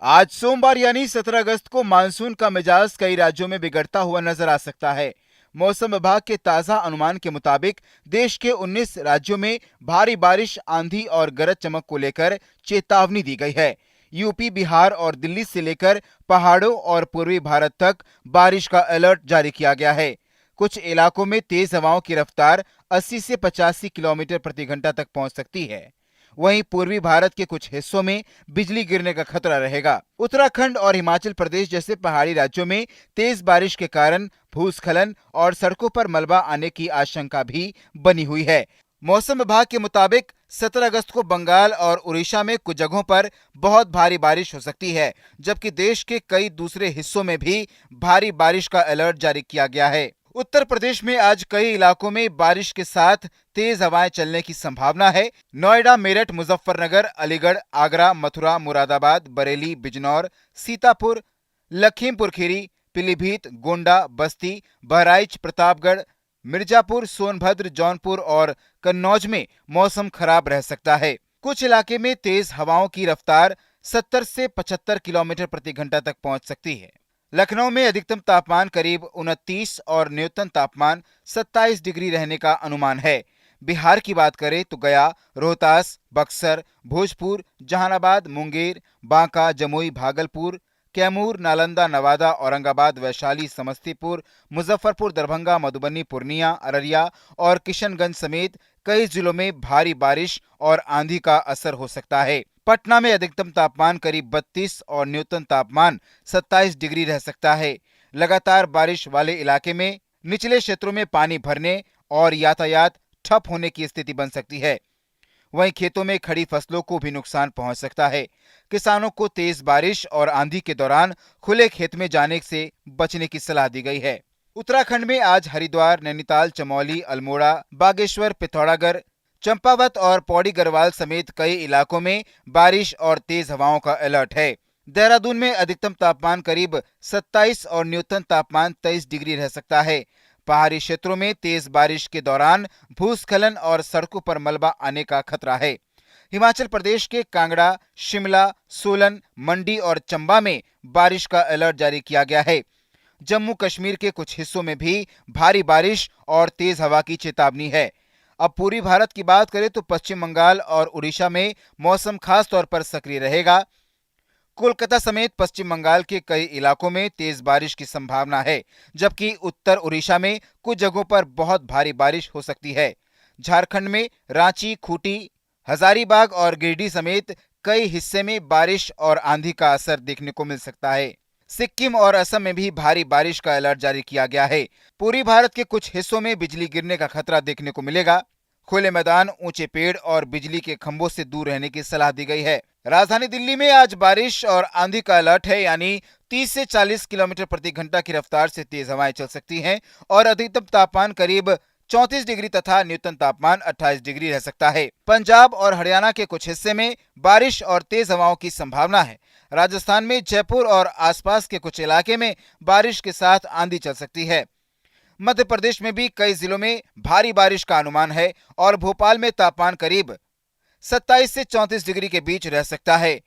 आज सोमवार यानी 17 अगस्त को मानसून का मिजाज कई राज्यों में बिगड़ता हुआ नजर आ सकता है। मौसम विभाग के ताजा अनुमान के मुताबिक देश के 19 राज्यों में भारी बारिश, आंधी और गरज चमक को लेकर चेतावनी दी गई है। यूपी, बिहार और दिल्ली से लेकर पहाड़ों और पूर्वी भारत तक बारिश का अलर्ट जारी किया गया है। कुछ इलाकों में तेज हवाओं की रफ्तार 80 से 85 किलोमीटर प्रति घंटा तक पहुंच सकती है। वहीं पूर्वी भारत के कुछ हिस्सों में बिजली गिरने का खतरा रहेगा। उत्तराखंड और हिमाचल प्रदेश जैसे पहाड़ी राज्यों में तेज बारिश के कारण भूस्खलन और सड़कों पर मलबा आने की आशंका भी बनी हुई है। मौसम विभाग के मुताबिक 17 अगस्त को बंगाल और उड़ीसा में कुछ जगहों पर बहुत भारी बारिश हो सकती है, जबकि देश के कई दूसरे हिस्सों में भी भारी बारिश का अलर्ट जारी किया गया है। उत्तर प्रदेश में आज कई इलाकों में बारिश के साथ तेज हवाएं चलने की संभावना है। नोएडा, मेरठ, मुजफ्फरनगर, अलीगढ़, आगरा, मथुरा, मुरादाबाद, बरेली, बिजनौर, सीतापुर, लखीमपुर खीरी, पीलीभीत, गोंडा, बस्ती, बहराइच, प्रतापगढ़, मिर्जापुर, सोनभद्र, जौनपुर और कन्नौज में मौसम खराब रह सकता है। कुछ इलाके में तेज हवाओं की रफ्तार 70 से 75 किलोमीटर प्रति घंटा तक पहुंच सकती है। लखनऊ में अधिकतम तापमान करीब 29 और न्यूनतम तापमान 27 डिग्री रहने का अनुमान है। बिहार की बात करें तो गया, रोहतास, बक्सर, भोजपुर, जहानाबाद, मुंगेर, बांका, जमुई, भागलपुर, कैमूर, नालंदा, नवादा, औरंगाबाद, वैशाली, समस्तीपुर, मुजफ्फरपुर, दरभंगा, मधुबनी, पूर्णिया, अररिया और किशनगंज समेत कई जिलों में भारी बारिश और आंधी का असर हो सकता है। पटना में अधिकतम तापमान करीब 32 और न्यूनतम तापमान 27 डिग्री रह सकता है। लगातार बारिश वाले इलाके में निचले क्षेत्रों में पानी भरने और यातायात ठप होने की स्थिति बन सकती है। वहीं खेतों में खड़ी फसलों को भी नुकसान पहुंच सकता है। किसानों को तेज बारिश और आंधी के दौरान खुले खेत में जाने से बचने की सलाह दी गई है। उत्तराखंड में आज हरिद्वार, नैनीताल, चमोली, अल्मोड़ा, बागेश्वर, पिथौरागढ़, चंपावत और पौड़ी गढ़वाल समेत कई इलाकों में बारिश और तेज हवाओं का अलर्ट है। देहरादून में अधिकतम तापमान करीब 27 और न्यूनतम तापमान 23 डिग्री रह सकता है। पहाड़ी क्षेत्रों में तेज बारिश के दौरान भूस्खलन और सड़कों पर मलबा आने का खतरा है। हिमाचल प्रदेश के कांगड़ा, शिमला, सोलन, मंडी और चंबा में बारिश का अलर्ट जारी किया गया है। जम्मू कश्मीर के कुछ हिस्सों में भी भारी बारिश और तेज हवा की चेतावनी है। अब पूर्वी भारत की बात करें तो पश्चिम बंगाल और उड़ीसा में मौसम खास तौर पर सक्रिय रहेगा। कोलकाता समेत पश्चिम बंगाल के कई इलाकों में तेज बारिश की संभावना है, जबकि उत्तर उड़ीसा में कुछ जगहों पर बहुत भारी बारिश हो सकती है। झारखंड में रांची, खूंटी, हजारीबाग और गिरिडीह समेत कई हिस्से में बारिश और आंधी का असर देखने को मिल सकता है। सिक्किम और असम में भी भारी बारिश का अलर्ट जारी किया गया है। पूर्वी भारत के कुछ हिस्सों में बिजली गिरने का खतरा देखने को मिलेगा। खुले मैदान, ऊंचे पेड़ और बिजली के खंभों से दूर रहने की सलाह दी गई है। राजधानी दिल्ली में आज बारिश और आंधी का अलर्ट है, यानी 30 से 40 किलोमीटर प्रति घंटा की रफ्तार से तेज हवाएं चल सकती हैं और अधिकतम तापमान करीब 34 डिग्री तथा न्यूनतम तापमान 28 डिग्री रह सकता है। पंजाब और हरियाणा के कुछ हिस्से में बारिश और तेज हवाओं की संभावना है। राजस्थान में जयपुर और आसपास के कुछ इलाके में बारिश के साथ आंधी चल सकती है। मध्य प्रदेश में भी कई जिलों में भारी बारिश का अनुमान है और भोपाल में तापमान करीब 27 से 34 डिग्री के बीच रह सकता है।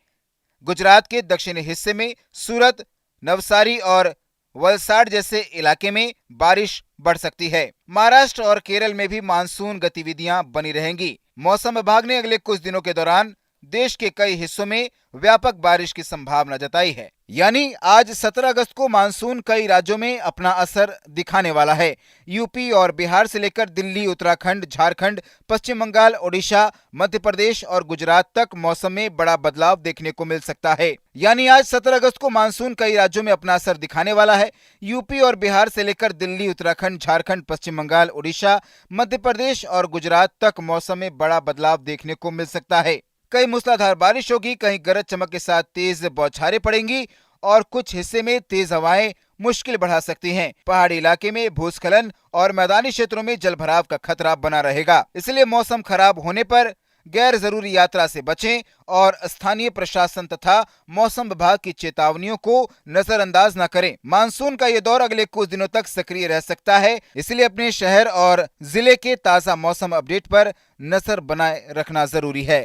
गुजरात के दक्षिणी हिस्से में सूरत, नवसारी और वलसाड जैसे इलाके में बारिश बढ़ सकती है। महाराष्ट्र और केरल में भी मानसून गतिविधियां बनी रहेंगी। मौसम विभाग ने अगले कुछ दिनों के दौरान देश के कई हिस्सों में व्यापक बारिश की संभावना जताई है। यानी आज 17 अगस्त को मानसून कई राज्यों में अपना असर दिखाने वाला है। यूपी और बिहार से लेकर दिल्ली, उत्तराखंड, झारखंड, पश्चिम बंगाल, ओडिशा, मध्य प्रदेश और गुजरात तक मौसम में बड़ा बदलाव देखने को मिल सकता है। यानी आज 17 अगस्त को मानसून कई राज्यों में अपना असर दिखाने वाला है। यूपी और बिहार से लेकर दिल्ली, उत्तराखंड, झारखंड, पश्चिम बंगाल, ओडिशा, मध्य प्रदेश और गुजरात तक मौसम में बड़ा बदलाव देखने को मिल सकता है। कहीं मूसलाधार बारिश होगी, कहीं गरज चमक के साथ तेज बौछारें पड़ेंगी और कुछ हिस्से में तेज हवाएं मुश्किल बढ़ा सकती हैं। पहाड़ी इलाके में भूस्खलन और मैदानी क्षेत्रों में जलभराव का खतरा बना रहेगा। इसलिए मौसम खराब होने पर गैर जरूरी यात्रा से बचें और स्थानीय प्रशासन तथा मौसम विभाग की चेतावनियों को नजरअंदाज न करें। मानसून का ये दौर अगले कुछ दिनों तक सक्रिय रह सकता है, इसलिए अपने शहर और जिले के ताजा मौसम अपडेट पर नजर बनाए रखना जरूरी है।